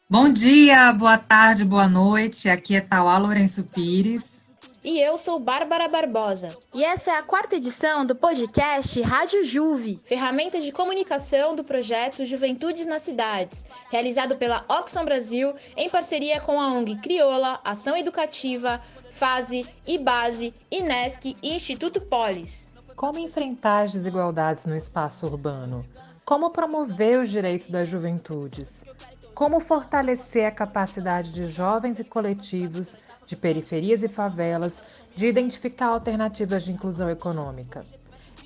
Bom dia, boa tarde, boa noite. Aqui é Tauá Lourenço Pires. E eu sou Bárbara Barbosa. E essa é a quarta edição do podcast Rádio Juve, ferramenta de comunicação do projeto Juventudes nas Cidades, realizado pela Oxfam Brasil em parceria com a ONG Crioula, Ação Educativa, Fase, IBASE, INESC e Instituto Polis. Como enfrentar as desigualdades no espaço urbano? Como promover os direitos das juventudes? Como fortalecer a capacidade de jovens e coletivos de periferias e favelas de identificar alternativas de inclusão econômica?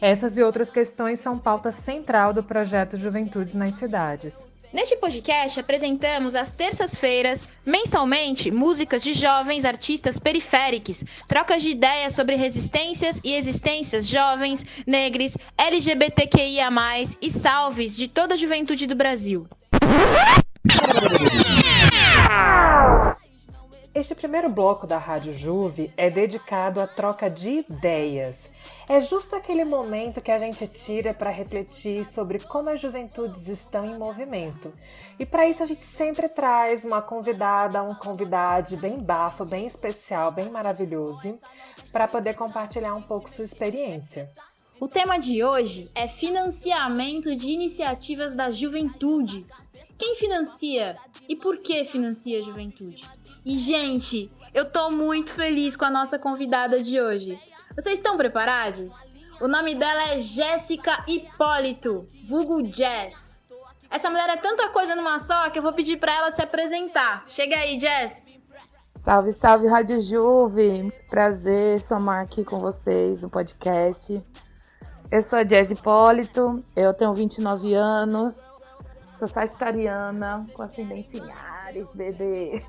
Essas e outras questões são pauta central do projeto Juventudes nas Cidades. Neste podcast, apresentamos às terças-feiras, mensalmente, músicas de jovens artistas periféricos, trocas de ideias sobre resistências e existências jovens, negros, LGBTQIA+, e salves de toda a juventude do Brasil. Este primeiro bloco da Rádio Juve é dedicado à troca de ideias. É justo aquele momento que a gente tira para refletir sobre como as juventudes estão em movimento. E para isso a gente sempre traz uma convidada, um convidado bem bafo, bem especial, bem maravilhoso, para poder compartilhar um pouco sua experiência. O tema de hoje é financiamento de iniciativas das juventudes. Quem financia e por que financia a juventude? E, gente, eu tô muito feliz com a nossa convidada de hoje. Vocês estão preparados? O nome dela é Jéssica Hipólito, vulgo Jess. Essa mulher é tanta coisa numa só que eu vou pedir pra ela se apresentar. Chega aí, Jess. Salve, salve, Rádio Juve. Prazer somar aqui com vocês no podcast. Eu sou a Jess Hipólito, eu tenho 29 anos, sou sagitariana, com ascendente em Áries, bebê.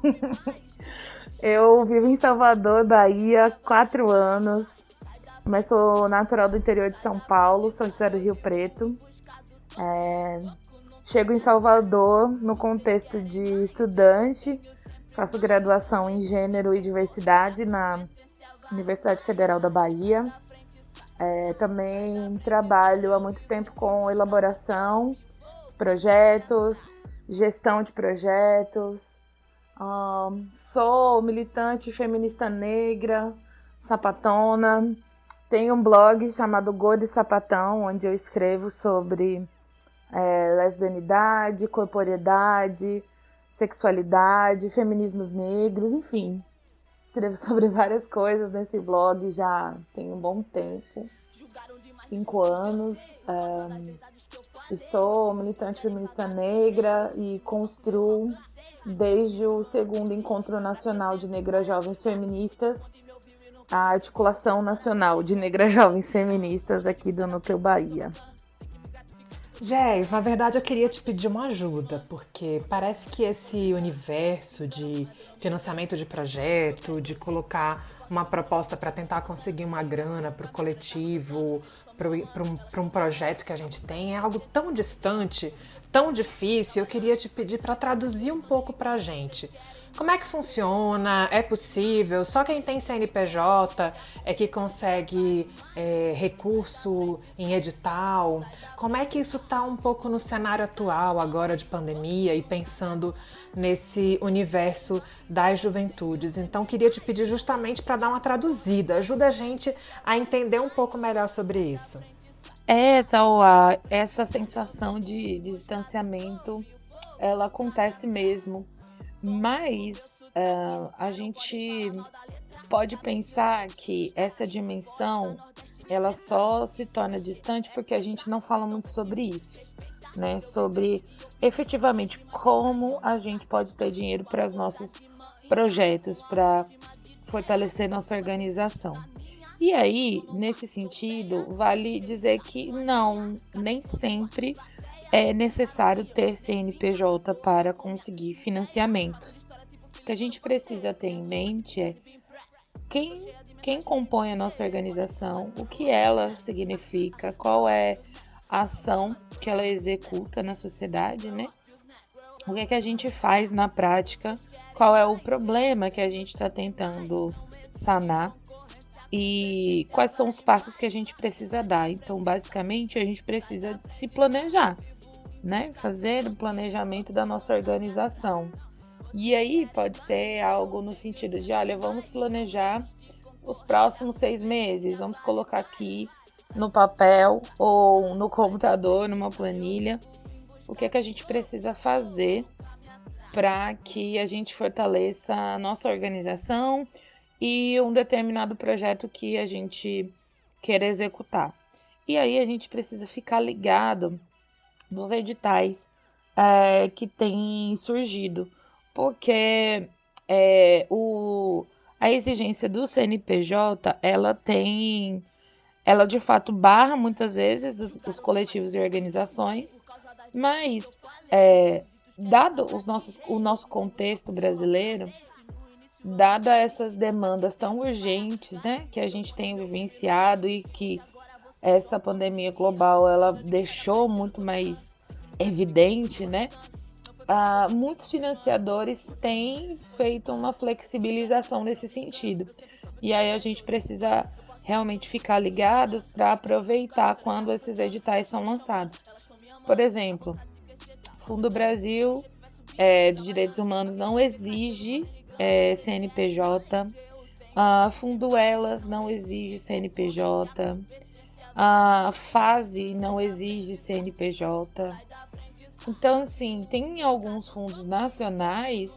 Eu vivo em Salvador, Bahia, há 4 anos, mas sou natural do interior de São Paulo, São José do Rio Preto. Chego em Salvador no contexto de estudante, faço graduação em Gênero e Diversidade na Universidade Federal da Bahia. Também trabalho há muito tempo com elaboração de projetos, gestão de projetos. Sou militante feminista negra, sapatona. Tenho um blog chamado Gorda e Sapatão, onde eu escrevo sobre lesbianidade, corporeidade, sexualidade, feminismos negros, enfim. Escrevo sobre várias coisas nesse blog já tem um bom tempo, 5 anos. E sou militante feminista negra e construo desde o segundo Encontro Nacional de Negras Jovens Feministas, a Articulação Nacional de Negras Jovens Feministas aqui do Núcleo Bahia. Jéssica, na verdade eu queria te pedir uma ajuda, porque parece que esse universo de financiamento de projeto, de colocar uma proposta para tentar conseguir uma grana para o coletivo, para um projeto que a gente tem, é algo tão distante, tão difícil. Eu queria te pedir para traduzir um pouco para a gente. Como é que funciona? É possível? Só quem tem CNPJ é que consegue recurso em edital? Como é que isso está um pouco no cenário atual agora de pandemia e pensando nesse universo das juventudes? Então, queria te pedir justamente para dar uma traduzida. Ajuda a gente a entender um pouco melhor sobre isso. Tauá, essa sensação de distanciamento, ela acontece mesmo. Mas a gente pode pensar que essa dimensão ela só se torna distante porque a gente não fala muito sobre isso, né? Sobre efetivamente como a gente pode ter dinheiro para os nossos projetos, para fortalecer nossa organização. E aí, nesse sentido, vale dizer que não, nem sempre é necessário ter CNPJ para conseguir financiamentos. O que a gente precisa ter em mente é quem compõe a nossa organização, o que ela significa, qual é a ação que ela executa na sociedade, né? O que é que a gente faz na prática, qual é o problema que a gente está tentando sanar e quais são os passos que a gente precisa dar. Então, basicamente, a gente precisa se planejar, né? Fazer o planejamento da nossa organização. E aí pode ser algo no sentido de, olha, vamos planejar os próximos 6 meses, vamos colocar aqui no papel ou no computador, numa planilha, o que é que a gente precisa fazer para que a gente fortaleça a nossa organização e um determinado projeto que a gente queira executar. E aí a gente precisa ficar ligado nos editais que têm surgido, porque a exigência do CNPJ, ela de fato barra muitas vezes os coletivos e organizações, mas dado o nosso contexto brasileiro, dada essas demandas tão urgentes, né, que a gente tem vivenciado e que essa pandemia global ela deixou muito mais evidente, né? Muitos financiadores têm feito uma flexibilização nesse sentido. E aí a gente precisa realmente ficar ligados para aproveitar quando esses editais são lançados. Por exemplo, Fundo Brasil de Direitos Humanos não exige CNPJ, Fundo Elas não exige CNPJ, a Fase não exige CNPJ. Então, assim, tem alguns fundos nacionais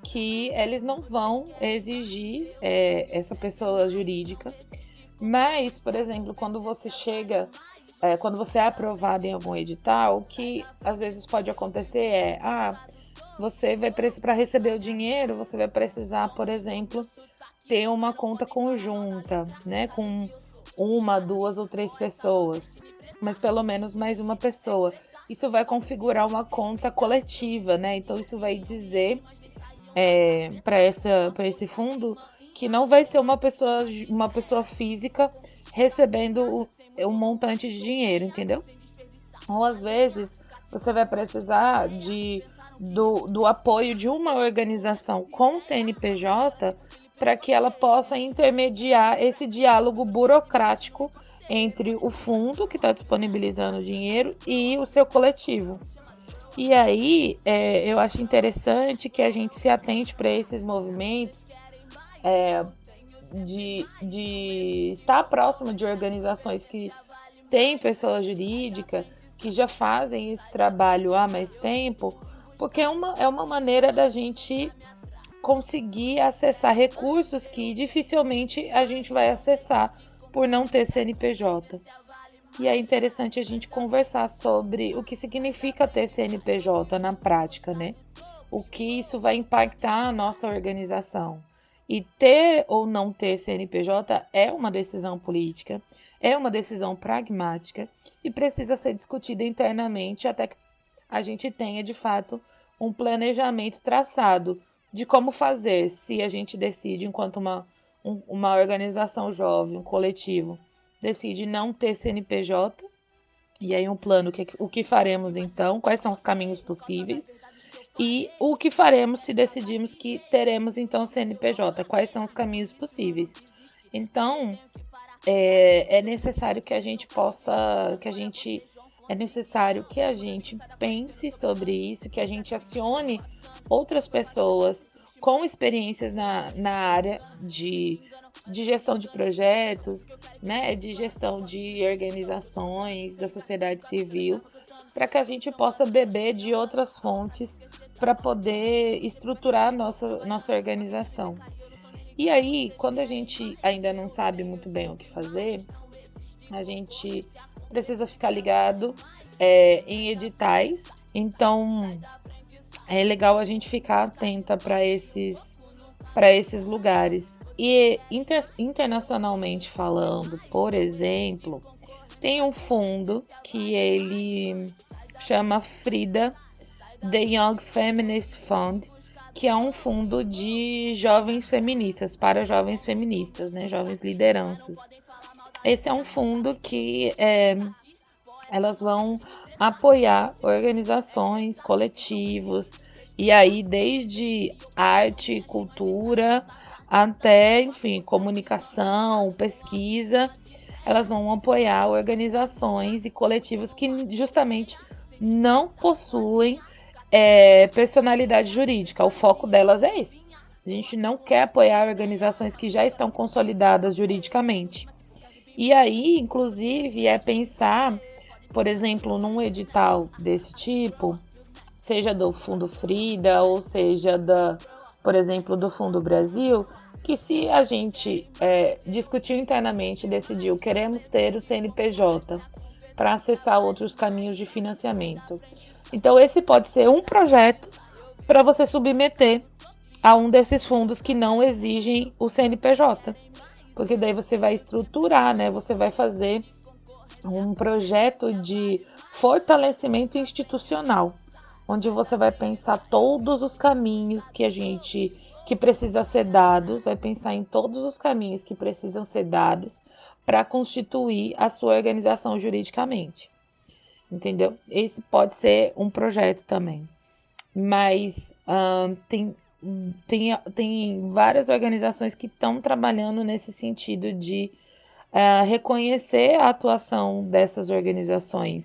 que eles não vão exigir essa pessoa jurídica, mas, por exemplo, quando você quando você é aprovado em algum edital, o que às vezes pode acontecer você vai precisar, para receber o dinheiro, você vai precisar, por exemplo, ter uma conta conjunta, né, com 1, 2 ou 3 pessoas, mas pelo menos mais uma pessoa. Isso vai configurar uma conta coletiva, né? Então isso vai dizer para esse fundo que não vai ser uma pessoa física recebendo um montante de dinheiro, entendeu? Ou às vezes você vai precisar do apoio de uma organização com CNPJ para que ela possa intermediar esse diálogo burocrático entre o fundo que está disponibilizando o dinheiro e o seu coletivo. E aí eu acho interessante que a gente se atente para esses movimentos de estar próximo de organizações que têm pessoa jurídica, que já fazem esse trabalho há mais tempo, porque é uma maneira da gente conseguir acessar recursos que dificilmente a gente vai acessar por não ter CNPJ. E é interessante a gente conversar sobre o que significa ter CNPJ na prática, né? O que isso vai impactar a nossa organização. E ter ou não ter CNPJ é uma decisão política, é uma decisão pragmática e precisa ser discutida internamente até que a gente tenha, de fato, um planejamento traçado de como fazer se a gente decide, enquanto uma organização jovem, um coletivo, decide não ter CNPJ, e aí um plano, o que faremos então, quais são os caminhos possíveis, e o que faremos se decidirmos que teremos então CNPJ, quais são os caminhos possíveis. Então, é necessário que a gente é necessário que a gente pense sobre isso, que a gente acione outras pessoas com experiências na área de gestão de projetos, né, de gestão de organizações da sociedade civil, para que a gente possa beber de outras fontes para poder estruturar nossa organização. E aí, quando a gente ainda não sabe muito bem o que fazer, a gente precisa ficar ligado em editais. Então, é legal a gente ficar atenta para esses lugares. E internacionalmente falando, por exemplo, tem um fundo que ele chama FRIDA, The Young Feminist Fund, que é um fundo de jovens feministas, para jovens feministas, né, jovens lideranças. Esse é um fundo que elas vão apoiar organizações, coletivos, e aí desde arte, cultura, até, enfim, comunicação, pesquisa, elas vão apoiar organizações e coletivos que justamente não possuem personalidade jurídica. O foco delas é isso. A gente não quer apoiar organizações que já estão consolidadas juridicamente. E aí, inclusive, é pensar, por exemplo, num edital desse tipo, seja do Fundo Frida ou seja, por exemplo, do Fundo Brasil, que se a gente discutiu internamente e decidiu queremos ter o CNPJ para acessar outros caminhos de financiamento. Então, esse pode ser um projeto para você submeter a um desses fundos que não exigem o CNPJ. Porque daí você vai estruturar, né? Você vai fazer um projeto de fortalecimento institucional, onde você vai pensar todos os caminhos que precisa ser dados, vai pensar em todos os caminhos que precisam ser dados para constituir a sua organização juridicamente. Entendeu? Esse pode ser um projeto também. Mas tem várias organizações que estão trabalhando nesse sentido de reconhecer a atuação dessas organizações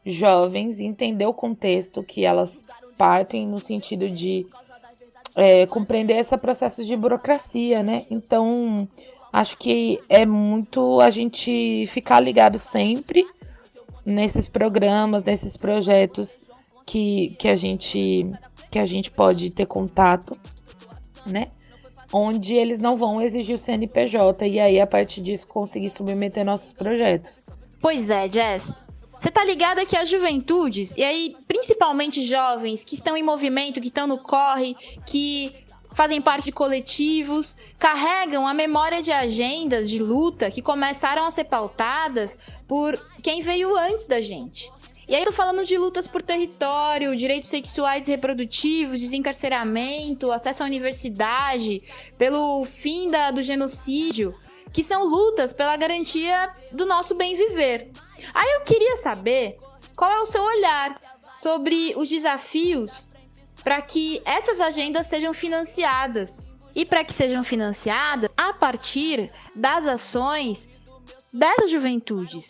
jovens, entender o contexto que elas partem no sentido de compreender esse processo de burocracia, né? Então, acho que é muito a gente ficar ligado sempre nesses programas, nesses projetos que a gente pode ter contato, né? Onde eles não vão exigir o CNPJ e aí, a partir disso, conseguir submeter nossos projetos. Pois é, Jess. Você tá ligada que as juventudes, e aí principalmente jovens que estão em movimento, que estão no corre, que fazem parte de coletivos, carregam a memória de agendas de luta que começaram a ser pautadas por quem veio antes da gente. E aí eu tô falando de lutas por território, direitos sexuais e reprodutivos, desencarceramento, acesso à universidade, pelo fim do genocídio, que são lutas pela garantia do nosso bem viver. Aí eu queria saber qual é o seu olhar sobre os desafios para que essas agendas sejam financiadas. E para que sejam financiadas a partir das ações dessas juventudes.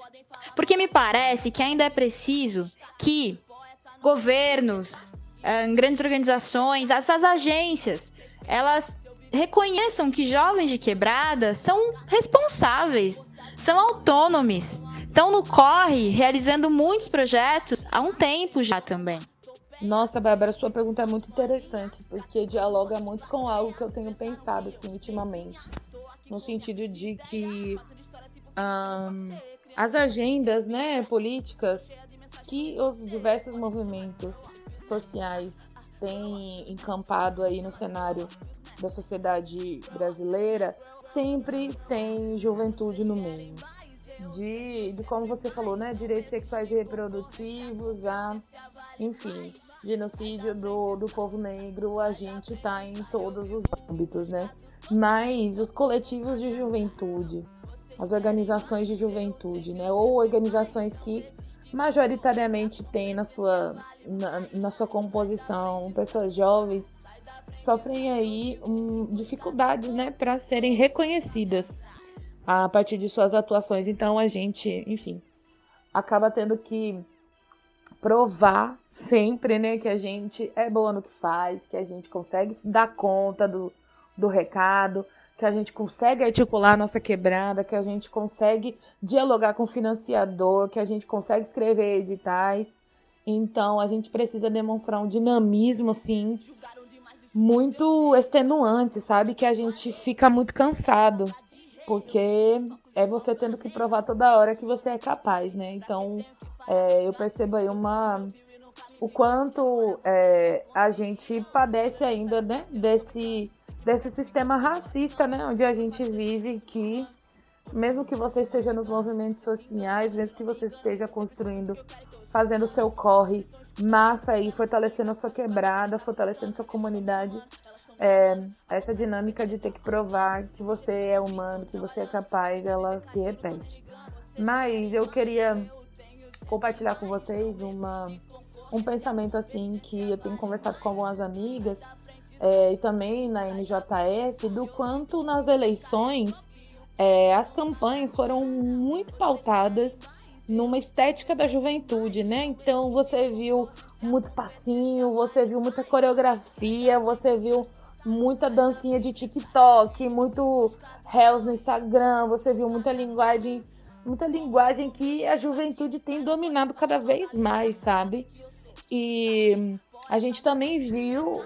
Porque me parece que ainda é preciso que governos, grandes organizações, essas agências, elas reconheçam que jovens de quebrada são responsáveis, são autônomos, estão no corre, realizando muitos projetos há um tempo já também. Nossa, Bárbara, sua pergunta é muito interessante, porque dialoga muito com algo que eu tenho pensado assim, ultimamente, no sentido de que as agendas, né, políticas que os diversos movimentos sociais têm encampado aí no cenário da sociedade brasileira, sempre tem juventude no meio. De como você falou, né, direitos sexuais e reprodutivos, enfim, genocídio do povo negro, a gente está em todos os âmbitos, né? Mas os coletivos de juventude, as organizações de juventude, né, ou organizações que majoritariamente têm na sua composição pessoas jovens, sofrem aí dificuldades, né, para serem reconhecidas a partir de suas atuações. Então a gente, enfim, acaba tendo que provar sempre, né, que a gente é boa no que faz, que a gente consegue dar conta do recado, que a gente consegue articular a nossa quebrada, que a gente consegue dialogar com o financiador, que a gente consegue escrever editais. Então a gente precisa demonstrar um dinamismo, assim, muito extenuante, sabe? Que a gente fica muito cansado, porque é você tendo que provar toda hora que você é capaz, né? Então, eu percebo aí o quanto a gente padece ainda, né? Desse sistema racista, né? Onde a gente vive, que mesmo que você esteja nos movimentos sociais, mesmo que você esteja construindo, fazendo o seu corre, massa aí, fortalecendo a sua quebrada, fortalecendo a sua comunidade, essa dinâmica de ter que provar que você é humano, que você é capaz, ela se repete. Mas eu queria compartilhar com vocês um pensamento assim que eu tenho conversado com algumas amigas e também na NJF, do quanto nas eleições as campanhas foram muito pautadas numa estética da juventude, né? Então você viu muito passinho, você viu muita coreografia, você viu muita dancinha de TikTok, muito reels no Instagram, você viu muita linguagem que a juventude tem dominado cada vez mais, sabe? E a gente também viu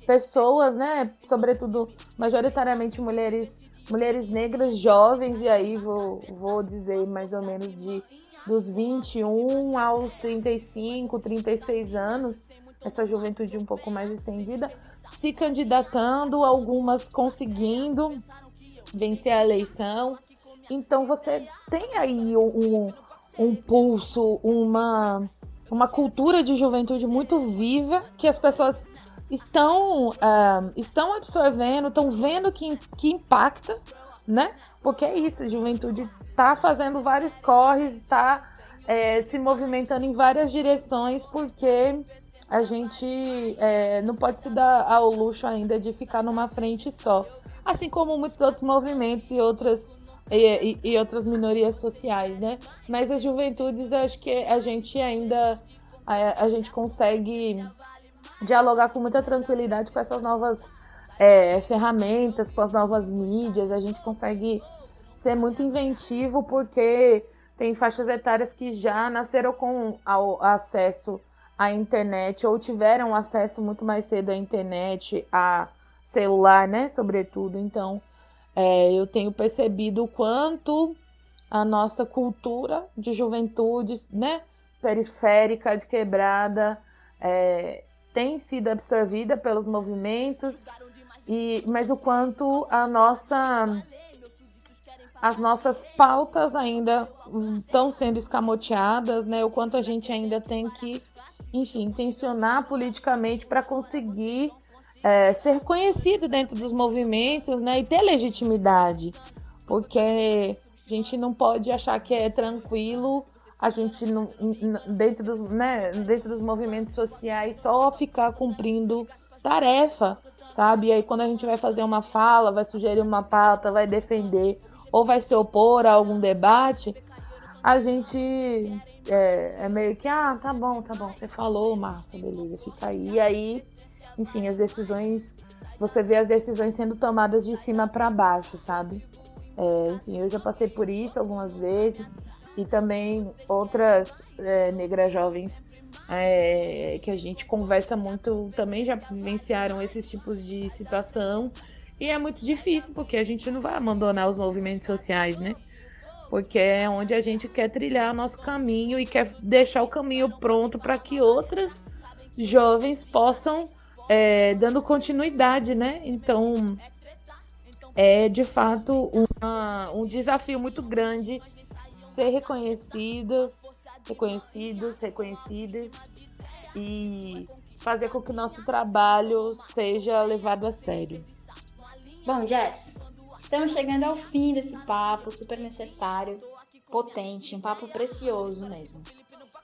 pessoas, né, sobretudo, majoritariamente mulheres negras jovens, e aí vou dizer mais ou menos dos 21 aos 35, 36 anos, essa juventude um pouco mais estendida, se candidatando, algumas conseguindo vencer a eleição. Então você tem aí um pulso, uma cultura de juventude muito viva, que as pessoas estão absorvendo, estão vendo que impacta, né? Porque é isso, a juventude está fazendo vários corres, está se movimentando em várias direções, porque a gente não pode se dar ao luxo ainda de ficar numa frente só. Assim como muitos outros movimentos e outras minorias sociais, né? Mas as juventudes, acho que a gente consegue dialogar com muita tranquilidade com essas novas ferramentas, com as novas mídias. A gente consegue ser muito inventivo, porque tem faixas etárias que já nasceram com acesso à internet, ou tiveram acesso muito mais cedo à internet, a celular, né, sobretudo. Então, eu tenho percebido o quanto a nossa cultura de juventude, né, periférica, de quebrada, tem sido absorvida pelos movimentos, mas o quanto as nossas pautas ainda estão sendo escamoteadas, né, o quanto a gente ainda tem que, enfim, tensionar politicamente para conseguir ser conhecido dentro dos movimentos, né, e ter legitimidade, porque a gente não pode achar que é tranquilo a gente não, dentro dos movimentos sociais só ficar cumprindo tarefa, sabe? E aí quando a gente vai fazer uma fala, vai sugerir uma pauta, vai defender ou vai se opor a algum debate, a gente meio que, tá bom, você falou, Márcia, beleza, fica aí. E aí, enfim, você vê as decisões sendo tomadas de cima para baixo, sabe? Enfim, eu já passei por isso algumas vezes, e também outras negras jovens que a gente conversa muito também já vivenciaram esses tipos de situação, e é muito difícil, porque a gente não vai abandonar os movimentos sociais, né? Porque é onde a gente quer trilhar o nosso caminho e quer deixar o caminho pronto para que outras jovens possam dando continuidade, né? Então, é de fato um desafio muito grande ser reconhecidas e fazer com que o nosso trabalho seja levado a sério. Bom, Jess, estamos chegando ao fim desse papo super necessário, potente, um papo precioso mesmo.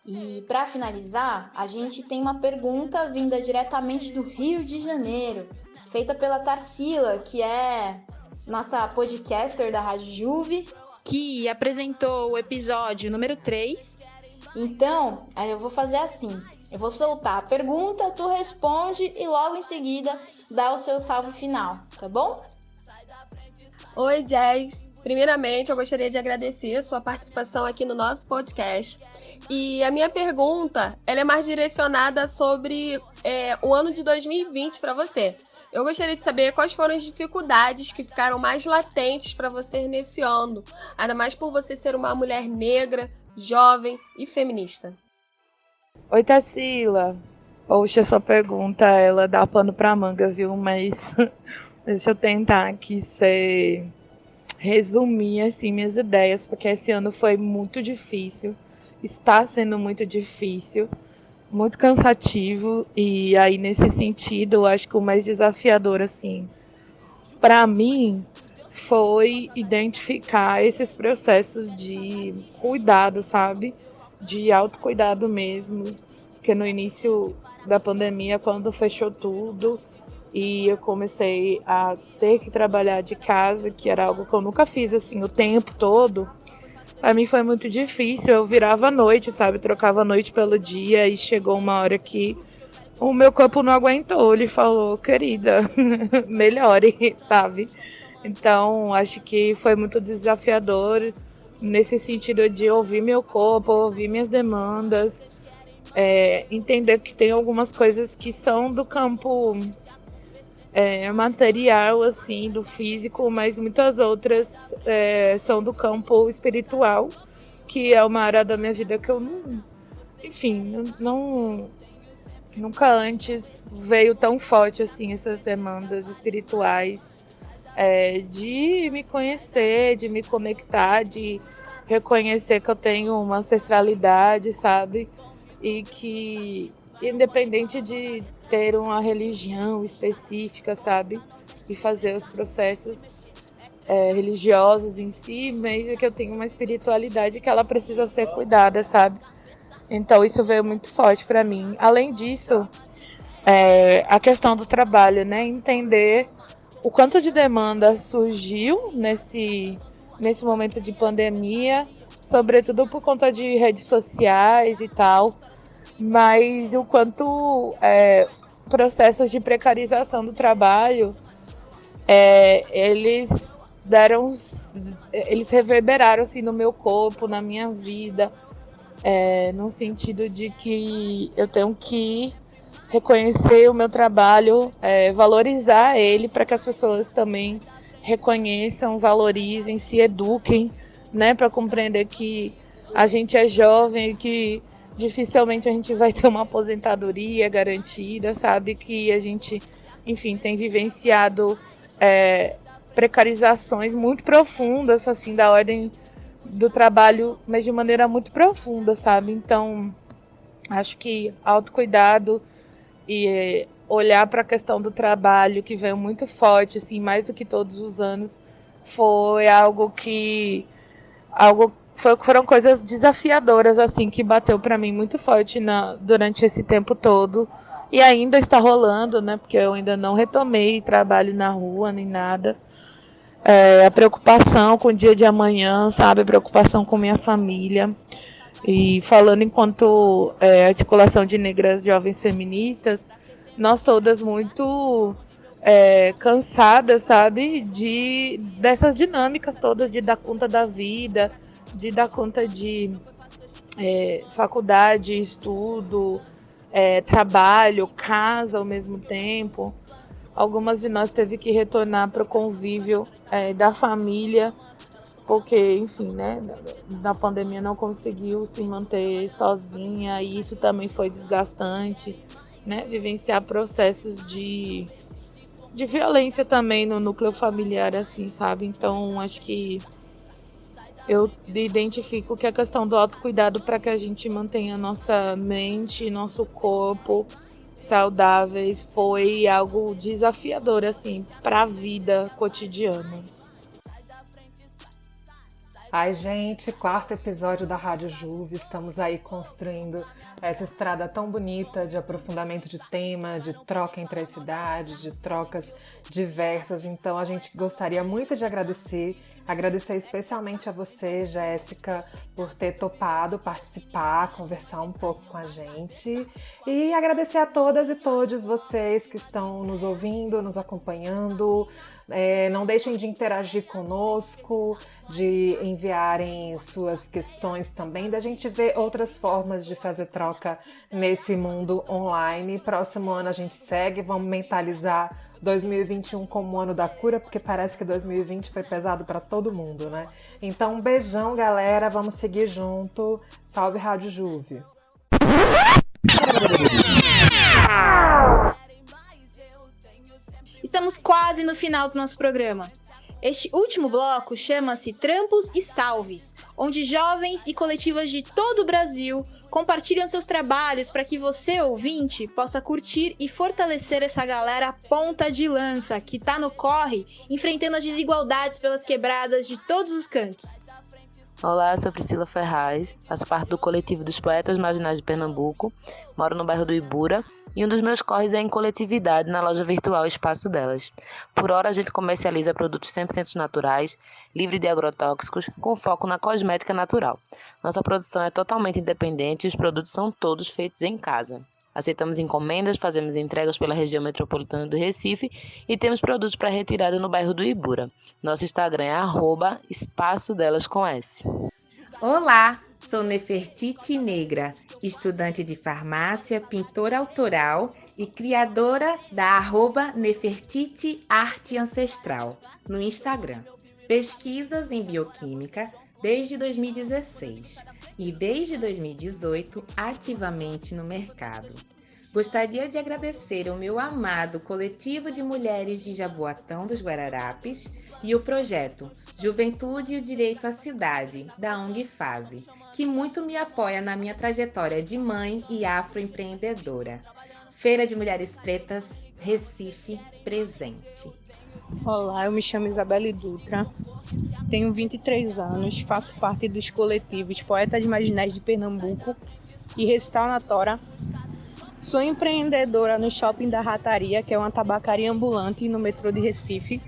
E para finalizar, a gente tem uma pergunta vinda diretamente do Rio de Janeiro, feita pela Tarsila, que é nossa podcaster da Rádio Juve, que apresentou o episódio número 3. Então, aí eu vou fazer assim, eu vou soltar a pergunta, tu responde e logo em seguida dá o seu salve final, tá bom? Oi, Jess. Primeiramente, eu gostaria de agradecer a sua participação aqui no nosso podcast. E a minha pergunta, ela é mais direcionada sobre o ano de 2020 para você. Eu gostaria de saber quais foram as dificuldades que ficaram mais latentes para você nesse ano, ainda mais por você ser uma mulher negra, jovem e feminista. Oi, Tarsila. Poxa, sua pergunta, ela dá pano pra manga, viu? Mas deixa eu tentar aqui resumir assim, minhas ideias, porque esse ano foi muito difícil, está sendo muito difícil, muito cansativo, e aí nesse sentido, eu acho que o mais desafiador, assim, para mim, foi identificar esses processos de cuidado, sabe? De autocuidado mesmo, porque no início da pandemia, quando fechou tudo, e eu comecei a ter que trabalhar de casa, que era algo que eu nunca fiz assim o tempo todo, Pra mim foi muito difícil, eu virava a noite, sabe? Trocava a noite pelo dia e chegou uma hora que o meu corpo não aguentou. Ele falou, querida, melhore, sabe? Então, acho que foi muito desafiador nesse sentido de ouvir meu corpo, ouvir minhas demandas, entender que tem algumas coisas que são do campo material, assim, do físico, mas muitas outras são do campo espiritual, que é uma área da minha vida que eu não, enfim, nunca antes veio tão forte assim essas demandas espirituais, de me conhecer, de me conectar, de reconhecer que eu tenho uma ancestralidade, sabe? E que, independente de ter uma religião específica, sabe? E fazer os processos religiosos em si, mas é que eu tenho uma espiritualidade que ela precisa ser cuidada, sabe? Então isso veio muito forte para mim. Além disso, a questão do trabalho, né? Entender o quanto de demanda surgiu nesse momento de pandemia, sobretudo por conta de redes sociais e tal, mas o quanto processos de precarização do trabalho, eles reverberaram assim, no meu corpo, na minha vida, no sentido de que eu tenho que reconhecer o meu trabalho, valorizar ele para que as pessoas também reconheçam, valorizem, se eduquem, né, para compreender que a gente é jovem e que dificilmente a gente vai ter uma aposentadoria garantida, sabe, que a gente, enfim, tem vivenciado precarizações muito profundas, assim, da ordem do trabalho, mas de maneira muito profunda, sabe? Então, acho que autocuidado e olhar para a questão do trabalho, que veio muito forte, assim, mais do que todos os anos, foram coisas desafiadoras, assim, que bateu para mim muito forte durante esse tempo todo. E ainda está rolando, né? Porque eu ainda não retomei trabalho na rua, nem nada. A preocupação com o dia de amanhã, sabe? A preocupação com minha família. E falando enquanto articulação de negras jovens feministas, nós todas muito cansadas, sabe? Dessas dinâmicas todas de dar conta da vida, de dar conta de faculdade, estudo, trabalho, casa ao mesmo tempo. Algumas de nós teve que retornar para o convívio da família, porque, enfim, né, na pandemia não conseguiu se manter sozinha, e isso também foi desgastante, né, vivenciar processos de violência também no núcleo familiar, assim, sabe? Então, acho que eu identifico que a questão do autocuidado para que a gente mantenha nossa mente, nosso corpo saudáveis foi algo desafiador, assim, para a vida cotidiana. Ai, gente, 4º episódio da Rádio Juve. Estamos aí construindo essa estrada tão bonita de aprofundamento de tema, de troca entre as cidades, de trocas diversas. Então, a gente gostaria muito de agradecer especialmente a você, Jéssica, por ter topado participar, conversar um pouco com a gente. E agradecer a todas e todos vocês que estão nos ouvindo, nos acompanhando. Não deixem de interagir conosco, de enviarem suas questões também, da gente ver outras formas de fazer troca nesse mundo online. Próximo ano a gente segue, vamos mentalizar 2021 como o ano da cura, porque parece que 2020 foi pesado para todo mundo, né? Então, um beijão, galera, vamos seguir junto. Salve Rádio Juve! Estamos quase no final do nosso programa. Este último bloco chama-se Trampos e Salves, onde jovens e coletivas de todo o Brasil compartilham seus trabalhos para que você, ouvinte, possa curtir e fortalecer essa galera ponta de lança que tá no corre, enfrentando as desigualdades pelas quebradas de todos os cantos. Olá, eu sou Priscila Ferraz, faço parte do coletivo dos Poetas Marginais de Pernambuco, moro no bairro do Ibura e um dos meus corres é em coletividade na loja virtual Espaço Delas. Por hora a gente comercializa produtos 100% naturais, livre de agrotóxicos, com foco na cosmética natural. Nossa produção é totalmente independente e os produtos são todos feitos em casa. Aceitamos encomendas, fazemos entregas pela região metropolitana do Recife e temos produtos para retirada no bairro do Ibura. Nosso Instagram é @espaçodelas com S. Olá, sou Nefertiti Negra, estudante de farmácia, pintora autoral e criadora da @Nefertiti Arte Ancestral no Instagram. Pesquisas em bioquímica desde 2016 e desde 2018 ativamente no mercado. Gostaria de agradecer ao meu amado coletivo de mulheres de Jaboatão dos Guararapes e o projeto Juventude e o Direito à Cidade, da ONG Fase, que muito me apoia na minha trajetória de mãe e afroempreendedora. Feira de Mulheres Pretas, Recife, presente. Olá, eu me chamo Isabelle Dutra, tenho 23 anos, faço parte dos coletivos Poetas Marginais de Pernambuco e Recital na Tora. Sou empreendedora no Shopping da Rataria, que é uma tabacaria ambulante no metrô de Recife.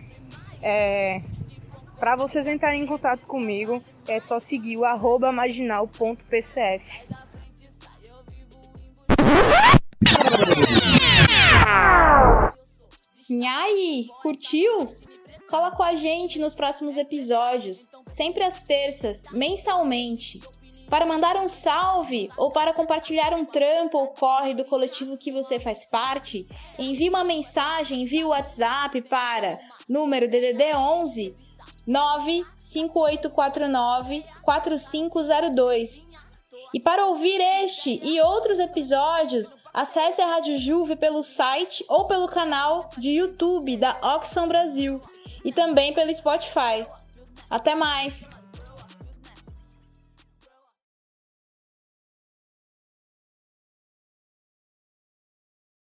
Para vocês entrarem em contato comigo, é só seguir o @marginal.pcf. E aí, curtiu? Cola com a gente nos próximos episódios, sempre às terças, mensalmente. Para mandar um salve ou para compartilhar um trampo ou corre do coletivo que você faz parte, envie uma mensagem via WhatsApp para número DDD 11 95849 4502. E para ouvir este e outros episódios, acesse a Rádio Juve pelo site ou pelo canal de YouTube da Oxfam Brasil e também pelo Spotify. Até mais!